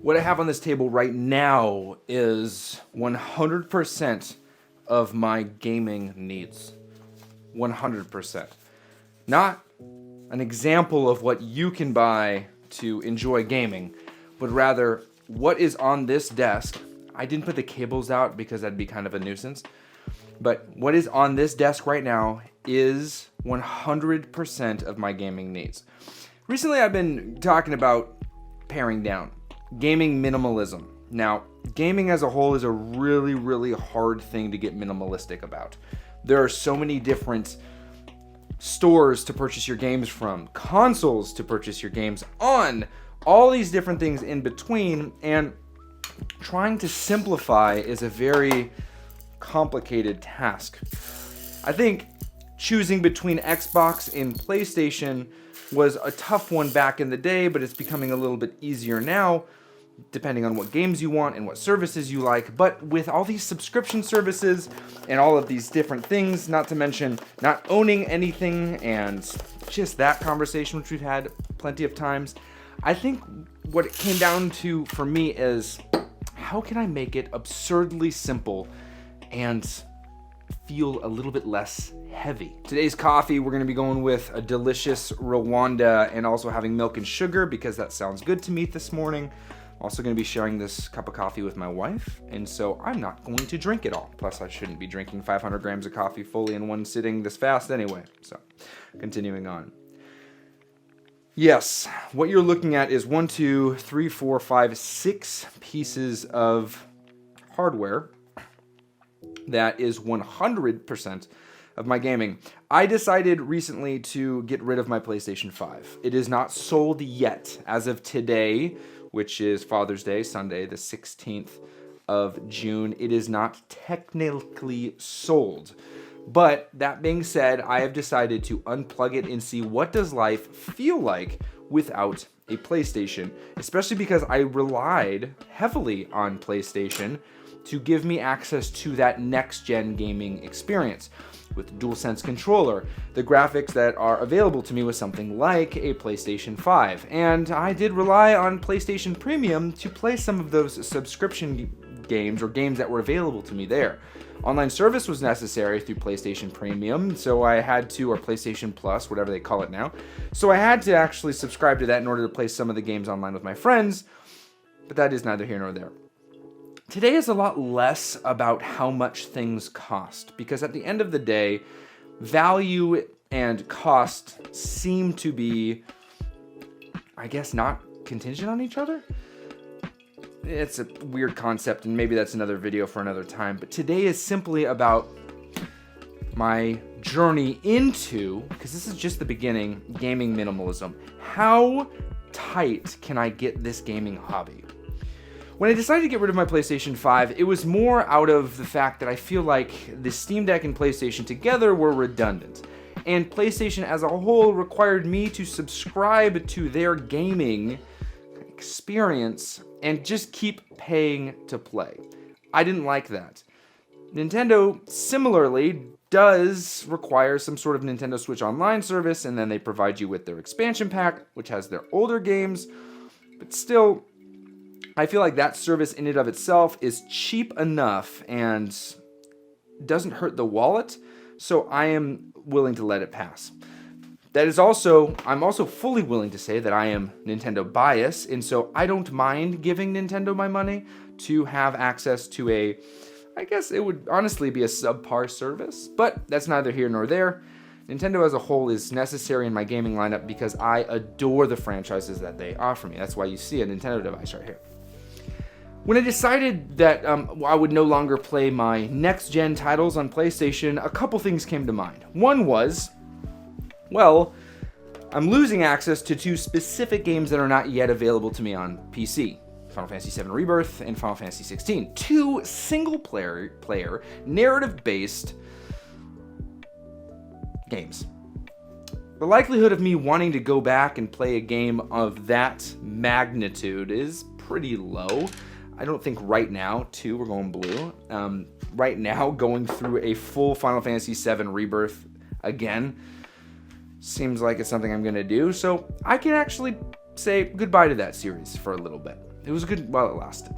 What I have on this table right now is 100% of my gaming needs. 100%. Not an example of what you can buy to enjoy gaming, but rather what is on this desk. I didn't put the cables out because that'd be kind of a nuisance, but what is on this desk right now is 100% of my gaming needs. Recently, I've been talking about paring down, gaming minimalism. Now, gaming as a whole is a really, really hard thing to get minimalistic about. There are so many different stores to purchase your games from, consoles to purchase your games on, all these different things in between, and trying to simplify is a very complicated task. I think choosing between Xbox and PlayStation was a tough one back in the day, but it's becoming a little bit easier now, depending on what games you want and what services you like. But with all these subscription services and all of these different things, not to mention not owning anything and just that conversation, which we've had plenty of times, I think what it came down to for me is how can I make it absurdly simple and feel a little bit less heavy. Today's coffee, we're going to be going with a delicious Rwanda and also having milk and sugar because that sounds good to me this morning. I'm also going to be sharing this cup of coffee with my wife, and so I'm not going to drink it all. Plus, I shouldn't be drinking 500 grams of coffee fully in one sitting this fast anyway. So, continuing on. Yes, what you're looking at is 1, 2, 3, 4, 5, 6 pieces of hardware that is 100% of my gaming. I decided recently to get rid of my PlayStation 5. It is not sold yet. As of today, which is Father's Day, Sunday, the 16th of June, it is not technically sold. But that being said, I have decided to unplug it and see what does life feel like without a PlayStation, especially because I relied heavily on PlayStation to give me access to that next-gen gaming experience. With DualSense controller, the graphics that are available to me was something like a PlayStation 5, and I did rely on PlayStation Premium to play some of those subscription games or games that were available to me there. Online service was necessary through PlayStation Premium, so I had to, or PlayStation Plus, whatever they call it now, so I had to actually subscribe to that in order to play some of the games online with my friends, but that is neither here nor there. Today is a lot less about how much things cost, because at the end of the day, value and cost seem to be, I guess, not contingent on each other. It's a weird concept, and maybe that's another video for another time, but today is simply about my journey into, because this is just the beginning, gaming minimalism. How tight can I get this gaming hobby? When I decided to get rid of my PlayStation 5, it was more out of the fact that I feel like the Steam Deck and PlayStation together were redundant. And PlayStation as a whole required me to subscribe to their gaming experience and just keep paying to play. I didn't like that. Nintendo, similarly, does require some sort of Nintendo Switch Online service, and then they provide you with their expansion pack, which has their older games, but still, I feel like that service in and of itself is cheap enough and doesn't hurt the wallet, so I am willing to let it pass. I'm also fully willing to say that I am Nintendo biased, and so I don't mind giving Nintendo my money to have access to I guess it would honestly be a subpar service, but that's neither here nor there. Nintendo as a whole is necessary in my gaming lineup because I adore the franchises that they offer me. That's why you see a Nintendo device right here. When I decided that I would no longer play my next-gen titles on PlayStation, a couple things came to mind. One was, well, I'm losing access to 2 specific games that are not yet available to me on PC. Final Fantasy VII Rebirth and Final Fantasy 16. 2 single-player, narrative-based games. The likelihood of me wanting to go back and play a game of that magnitude is pretty low. I don't think right now, too, we're going blue. Right now, going through a full Final Fantasy VII Rebirth again seems like it's something I'm going to do. So I can actually say goodbye to that series for a little bit. It was good while it lasted.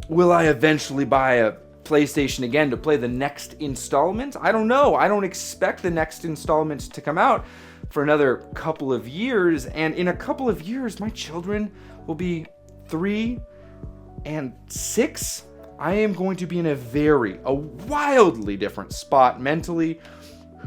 Will I eventually buy a PlayStation again to play the next installment? I don't know. I don't expect the next installment to come out for another couple of years. And in a couple of years, my children will be 3 and 6. I am going to be in a wildly different spot mentally.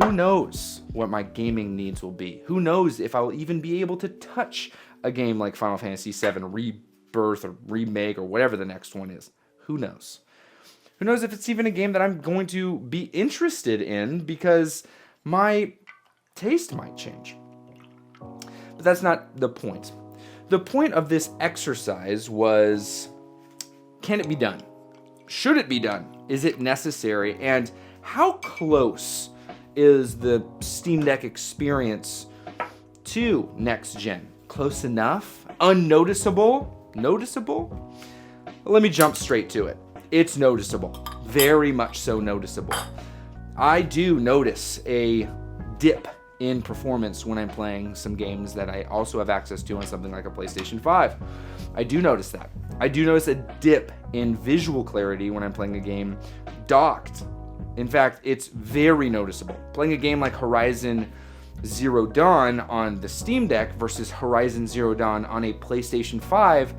Who knows what my gaming needs will be? Who knows if I'll even be able to touch a game like Final Fantasy VII Rebirth or Remake or whatever the next one is? Who knows? Who knows if it's even a game that I'm going to be interested in, because my taste might change. But that's not the point. The point of this exercise was, can it be done? Should it be done? Is it necessary? And how close is the Steam Deck experience to next gen? Close enough? Unnoticeable? Noticeable? Let me jump straight to it. It's noticeable. Very much so noticeable. I do notice a dip in performance when I'm playing some games that I also have access to on something like a PlayStation 5. I do notice that. I do notice a dip in visual clarity when I'm playing a game docked. In fact, it's very noticeable. Playing a game like Horizon Zero Dawn on the Steam Deck versus Horizon Zero Dawn on a PlayStation 5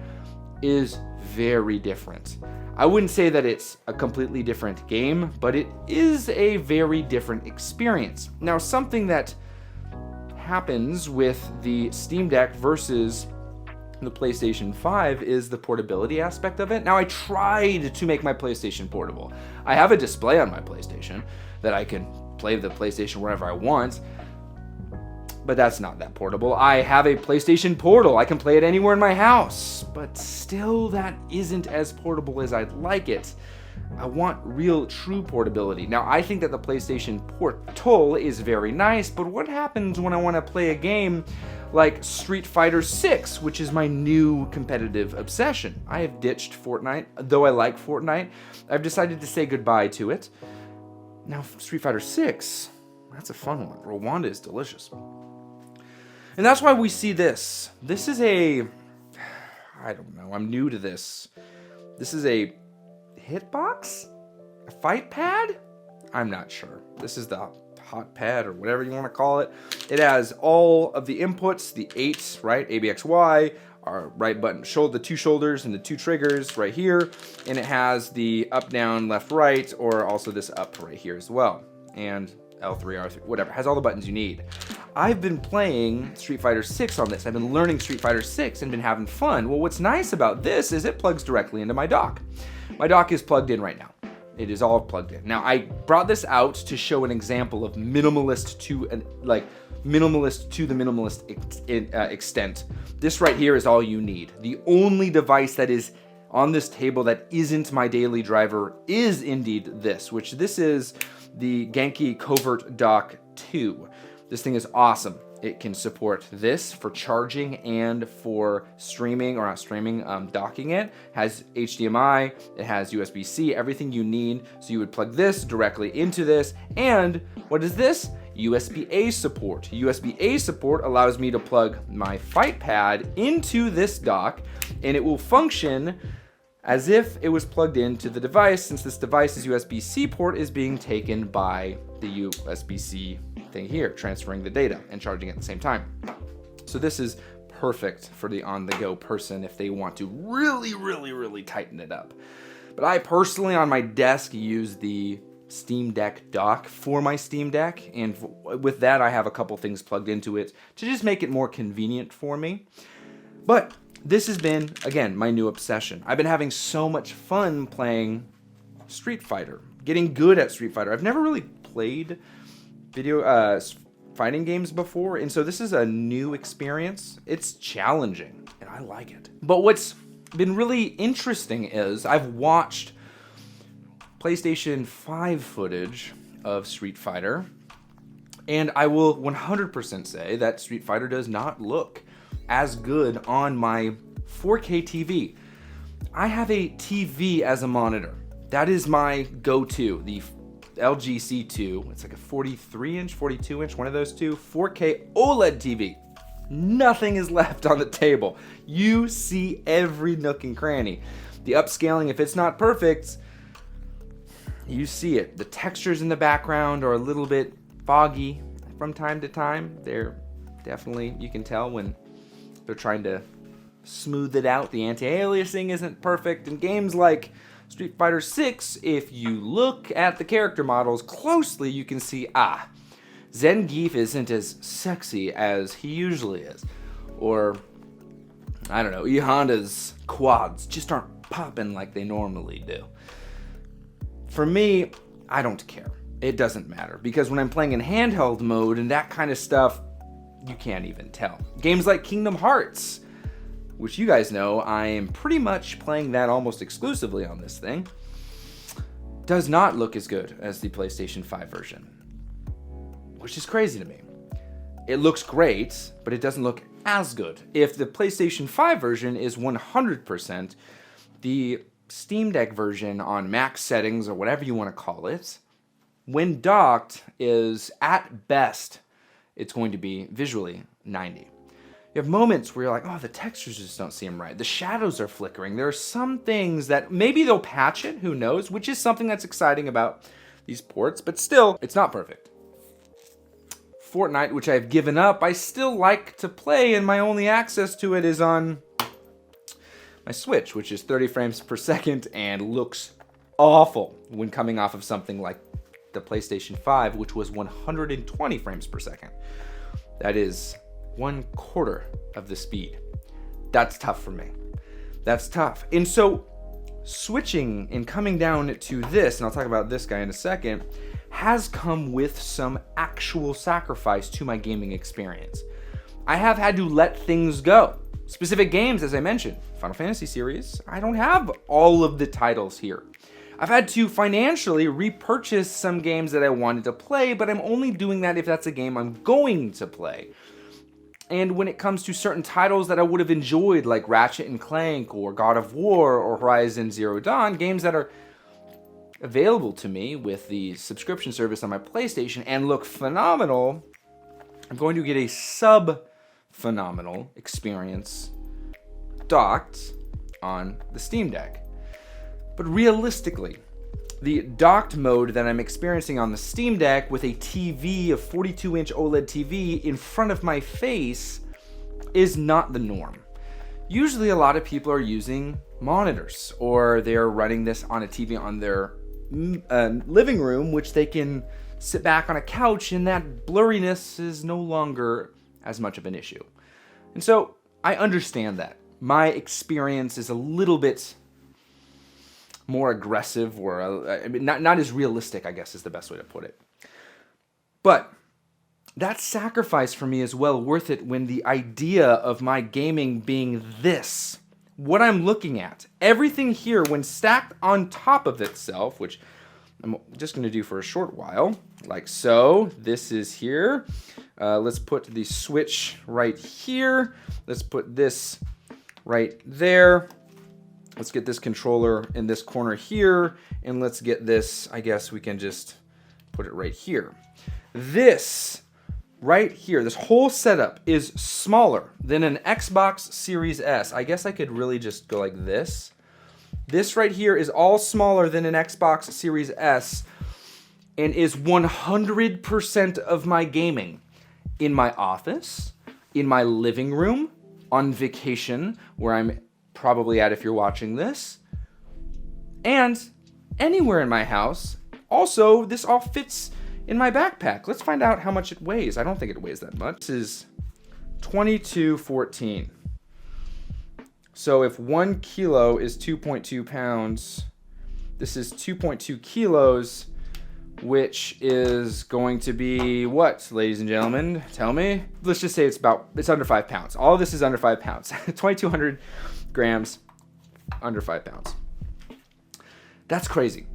is very different. I wouldn't say that it's a completely different game, but it is a very different experience. Now, something that happens with the Steam Deck versus the PlayStation 5 is the portability aspect of it. Now, I tried to make my PlayStation portable. I have a display on my PlayStation that I can play the PlayStation wherever I want, but that's not that portable. I have a PlayStation Portal. I can play it anywhere in my house, but still that isn't as portable as I'd like it. I want real, true portability. Now, I think that the PlayStation Portal is very nice, but what happens when I want to play a game like Street Fighter 6, which is my new competitive obsession? I have ditched Fortnite. Though I like Fortnite, I've decided to say goodbye to it. Now, Street Fighter 6, that's a fun one. Rwanda is delicious. And that's why we see this. This is I don't know, I'm new to this. This is a hitbox? A fight pad? I'm not sure. This is the hot pad or whatever you want to call it. It has all of the inputs, the 8, right? A, B, X, Y, our right button, the 2 shoulders and the 2 triggers right here. And it has the up, down, left, right, or also this up right here as well. And L3, R3, whatever. It has all the buttons you need. I've been playing Street Fighter 6 on this. I've been learning Street Fighter 6 and been having fun. Well, what's nice about this is it plugs directly into my dock. My dock is plugged in right now. It is all plugged in. Now, I brought this out to show an example of minimalist to the minimalist extent. This right here is all you need. The only device that is on this table that isn't my daily driver is indeed this, which this is the Genki Covert Dock 2. This thing is awesome. It can support this for charging and for streaming, or not streaming, docking it. Has HDMI, it has USB-C, everything you need. So you would plug this directly into this. And what is this? USB-A support. USB-A support allows me to plug my fight pad into this dock, and it will function as if it was plugged into the device, since this device's USB-C port is being taken by the USB-C thing here, transferring the data and charging at the same time. So this is perfect for the on-the-go person if they want to really, really, really tighten it up. But I personally, on my desk, use the Steam Deck dock for my Steam Deck, and with that I have a couple things plugged into it to just make it more convenient for me. But this has been, again, my new obsession. I've been having so much fun playing Street Fighter, getting good at Street Fighter. I've never really played video fighting games before, and so this is a new experience. It's challenging, and I like it. But what's been really interesting is I've watched PlayStation 5 footage of Street Fighter, and I will 100% say that Street Fighter does not look as good on my 4K TV. I have a TV as a monitor. That is my go-to, the LG C2. It's like a 43-inch, 42-inch, one of those two, 4K OLED TV. Nothing is left on the table. You see every nook and cranny. The upscaling, if it's not perfect, you see it. The textures in the background are a little bit foggy from time to time. They're definitely, you can tell when they're trying to smooth it out. The anti-aliasing isn't perfect. In games like Street Fighter 6, if you look at the character models closely, you can see, Zangief isn't as sexy as he usually is. Or, I don't know, E Honda's quads just aren't popping like they normally do. For me, I don't care. It doesn't matter, because when I'm playing in handheld mode and that kind of stuff, you can't even tell. Games like Kingdom Hearts, which you guys know I am pretty much playing that almost exclusively on this thing, does not look as good as the PlayStation 5 version, which is crazy to me. It looks great, but it doesn't look as good. If the PlayStation 5 version is 100%, the Steam Deck version on max settings, or whatever you want to call it, when docked is at best, it's going to be visually 90. You have moments where you're like, oh, the textures just don't seem right. The shadows are flickering. There are some things that maybe they'll patch it, who knows, which is something that's exciting about these ports, but still, it's not perfect. Fortnite, which I've given up, I still like to play, and my only access to it is on my Switch, which is 30 frames per second and looks awful when coming off of something like the PlayStation 5, which was 120 frames per second. That is 1/4 of the speed. That's tough for me. That's tough. And so switching and coming down to this, and I'll talk about this guy in a second, has come with some actual sacrifice to my gaming experience. I have had to let things go. Specific games, as I mentioned, Final Fantasy series, I don't have all of the titles here. I've had to financially repurchase some games that I wanted to play, but I'm only doing that if that's a game I'm going to play. And when it comes to certain titles that I would have enjoyed, like Ratchet and Clank or God of War or Horizon Zero Dawn, games that are available to me with the subscription service on my PlayStation and look phenomenal, I'm going to get a sub-phenomenal experience docked on the Steam Deck. But realistically, the docked mode that I'm experiencing on the Steam Deck with a TV, a 42-inch OLED TV in front of my face, is not the norm. Usually a lot of people are using monitors, or they're running this on a TV on their living room, which they can sit back on a couch, and that blurriness is no longer as much of an issue. And so I understand that. My experience is a little bit more aggressive, or not as realistic, I guess is the best way to put it. But that sacrifice for me is well worth it when the idea of my gaming being this, what I'm looking at, everything here when stacked on top of itself, which I'm just going to do for a short while, like so. This is here. Let's put the Switch right here. Let's put this right there. Let's get this controller in this corner here, and let's get this, I guess we can just put it right here. This right here, this whole setup is smaller than an Xbox Series S. I guess I could really just go like this. This right here is all smaller than an Xbox Series S and is 100% of my gaming in my office, in my living room, on vacation, where I'm probably at if you're watching this, and anywhere in my house. Also, this all fits in my backpack. Let's find out how much it weighs. I don't think it weighs that much. This is 2214. So if 1 kilo is 2.2 pounds, this is 2.2 kilos, which is going to be what, ladies and gentlemen? Tell me. Let's just say it's under 5 pounds. All of this is under 5 pounds. 2,200 grams, under 5 pounds. That's crazy.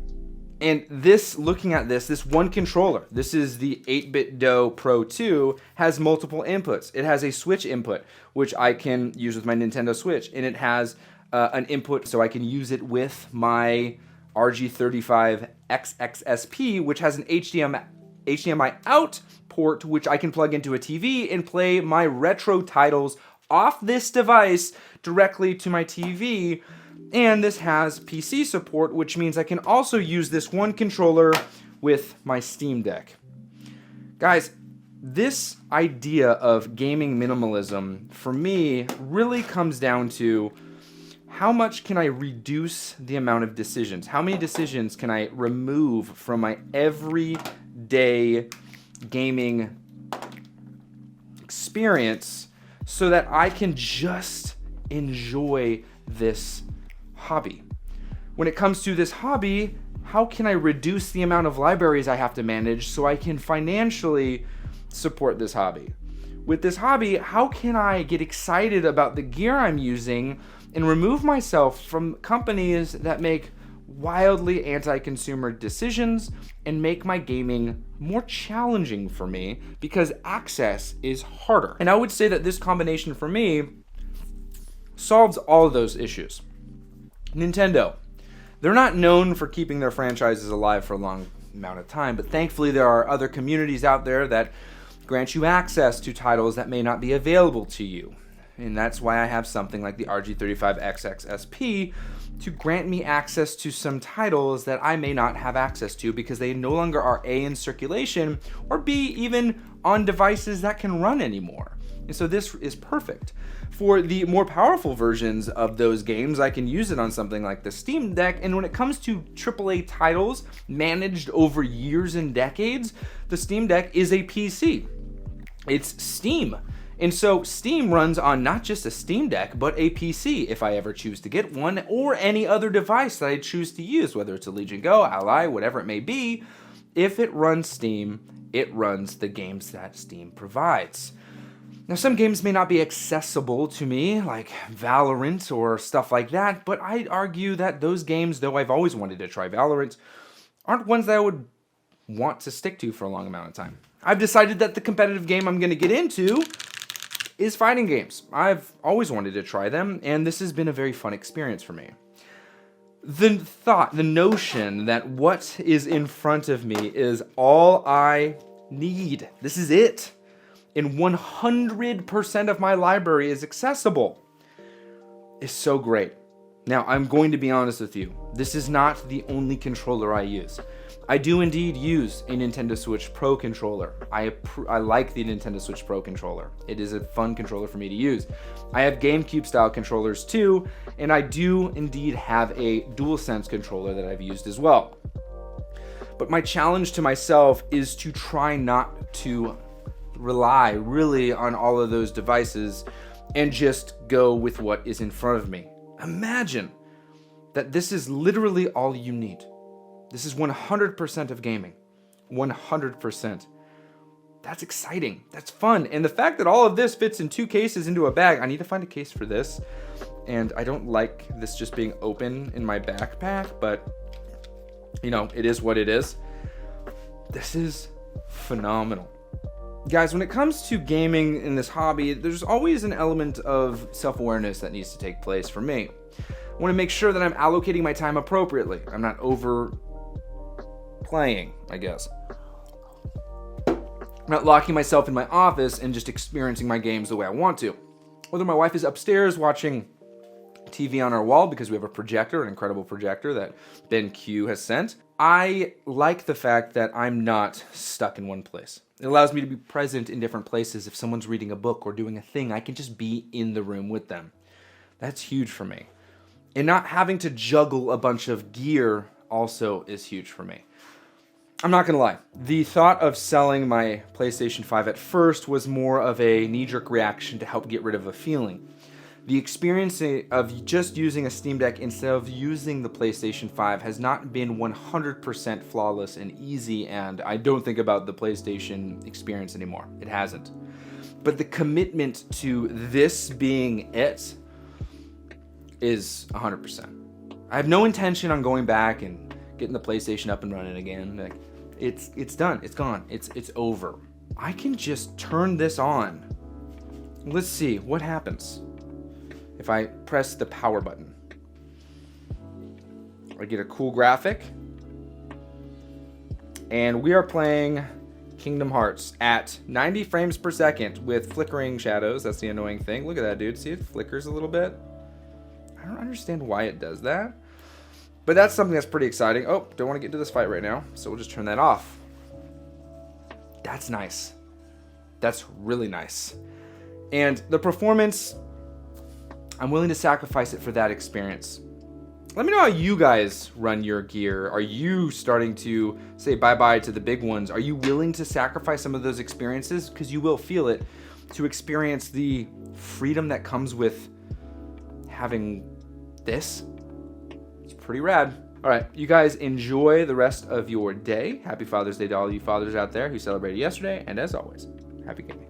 And this, looking at this one controller, this is the 8BitDo Pro 2, has multiple inputs. It has a Switch input, which I can use with my Nintendo Switch, and it has an input so I can use it with my RG35 XXSP, which has an HDMI HDMI out port, which I can plug into a TV and play my retro titles off this device directly to my TV. And this has PC support, which means I can also use this one controller with my Steam Deck. Guys, this idea of gaming minimalism, for me, really comes down to how much can I reduce the amount of decisions? How many decisions can I remove from my everyday gaming experience so that I can just enjoy this hobby? When it comes to this hobby, how can I reduce the amount of libraries I have to manage so I can financially support this hobby? With this hobby, how can I get excited about the gear I'm using and remove myself from companies that make wildly anti-consumer decisions and make my gaming more challenging for me because access is harder? And I would say that this combination for me solves all of those issues. Nintendo, they're not known for keeping their franchises alive for a long amount of time, but thankfully there are other communities out there that grant you access to titles that may not be available to you. And that's why I have something like the RG35XX SP to grant me access to some titles that I may not have access to because they no longer are A, in circulation, or B, even on devices that can run anymore. And so this is perfect. For the more powerful versions of those games, I can use it on something like the Steam Deck. And when it comes to AAA titles managed over years and decades, the Steam Deck is a PC. It's Steam. And so Steam runs on not just a Steam Deck, but a PC if I ever choose to get one, or any other device that I choose to use, whether it's a Legion Go, Ally, whatever it may be. If it runs Steam, it runs the games that Steam provides. Now, some games may not be accessible to me, like Valorant or stuff like that, but I'd argue that those games, though I've always wanted to try Valorant, aren't ones that I would want to stick to for a long amount of time. I've decided that the competitive game I'm going to get into is fighting games. I've always wanted to try them, and this has been a very fun experience for me. The notion that what is in front of me is all I need. This is it. And 100% of my library is accessible. It's so great. Now, I'm going to be honest with you. This is not the only controller I use. I do indeed use a Nintendo Switch Pro controller. I like the Nintendo Switch Pro controller. It is a fun controller for me to use. I have GameCube style controllers too, and I do indeed have a DualSense controller that I've used as well. But my challenge to myself is to try not to rely really on all of those devices and just go with what is in front of me. Imagine that this is literally all you need. This is 100% of gaming. 100%. That's exciting. That's fun. And the fact that all of this fits in 2 cases into a bag, I need to find a case for this. And I don't like this just being open in my backpack, but you know, it is what it is. This is phenomenal. Guys, when it comes to gaming in this hobby, there's always an element of self-awareness that needs to take place for me. I want to make sure that I'm allocating my time appropriately. I'm not overplaying, I guess. I'm not locking myself in my office and just experiencing my games the way I want to. Whether my wife is upstairs watching TV on our wall because we have a projector, an incredible projector that Ben Q has sent, I like the fact that I'm not stuck in one place. It allows me to be present in different places. If someone's reading a book or doing a thing, I can just be in the room with them. That's huge for me. And not having to juggle a bunch of gear also is huge for me. I'm not gonna lie. The thought of selling my PlayStation 5 at first was more of a knee-jerk reaction to help get rid of a feeling. The experience of just using a Steam Deck instead of using the PlayStation 5 has not been 100% flawless and easy, and I don't think about the PlayStation experience anymore. It hasn't. But the commitment to this being it is 100%. I have no intention on going back and getting the PlayStation up and running again. Like, it's done. It's gone. It's over. I can just turn this on. Let's see what happens if I press the power button. I get a cool graphic. And we are playing Kingdom Hearts at 90 frames per second with flickering shadows. That's the annoying thing. Look at that, dude. See, it flickers a little bit. I don't understand why it does that. But that's something that's pretty exciting. Oh, don't want to get into this fight right now, so we'll just turn that off. That's nice. That's really nice. And the performance, I'm willing to sacrifice it for that experience. Let me know how you guys run your gear. Are you starting to say bye-bye to the big ones? Are you willing to sacrifice some of those experiences? Because you will feel it, to experience the freedom that comes with having this. It's pretty rad. All right, you guys enjoy the rest of your day. Happy Father's Day to all you fathers out there who celebrated yesterday. And as always, happy gaming.